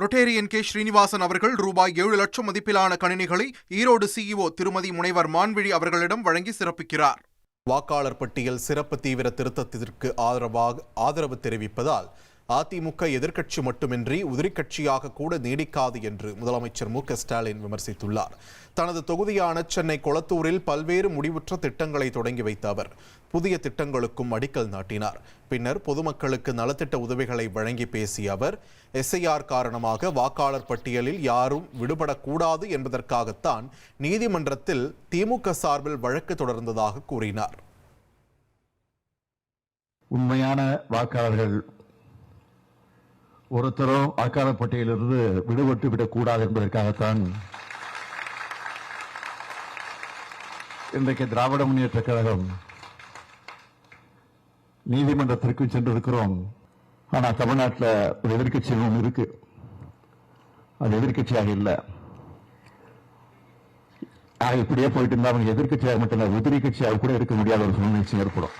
Rotarian K Srinivasan அவர்கள் ரூபாய் 7 லட்சம் மதிப்பிலான கணினிகளை ஈரோடு சிஇஓ திருமதி முனைவர் மான்விழி அவர்களிடம் வழங்கி சிறப்பிக்கிறார். வாக்காளர் பட்டியல் சிறப்பு தீவிர திருத்தத்திற்கு ஆதரவு தெரிவிப்பதால் அதிமுக எதிர்க்கட்சி மட்டுமின்றி உதிரிக்கட்சியாக கூட நீடிக்காது என்று முதலமைச்சர் மு.க.ஸ்டாலின் விமர்சித்துள்ளார். தனது தொகுதியான சென்னை கொளத்தூரில் பல்வேறு முடிவுற்ற திட்டங்களை தொடங்கி வைத்த அவர் புதிய திட்டங்களுக்கும் அடிக்கல் நாட்டினார். பின்னர் பொதுமக்களுக்கு நலத்திட்ட உதவிகளை வழங்கி பேசிய அவர் எஸ்ஐஆர் காரணமாக வாக்காளர் பட்டியலில் யாரும் விடுபடக்கூடாது என்பதற்காகத்தான் நீதிமன்றத்தில் திமுக சார்பில் வழக்கு தொடர்ந்ததாக கூறினார். உண்மையான வாக்காளர்கள் ஒருத்தரும் வாக்காளர் பட்டியலிருந்து விடுபட்டு விடக்கூடாது என்பதற்காகத்தான் இன்றைக்கு திராவிட முன்னேற்ற கழகம் நீதிமன்றத்திற்கு சென்றிருக்கிறோம். ஆனா தமிழ்நாட்டில் ஒரு எதிர்கட்சி ஒன்று இருக்கு, அது எதிர்கட்சியாக இல்லை. இப்படியே போயிட்டு இருந்தா அவங்க எதிர்கட்சியாக மட்டும் இல்லை, உதிரி கட்சியாக கூட இருக்க முடியாத ஒரு சூழ்நிலை ஏற்படும்.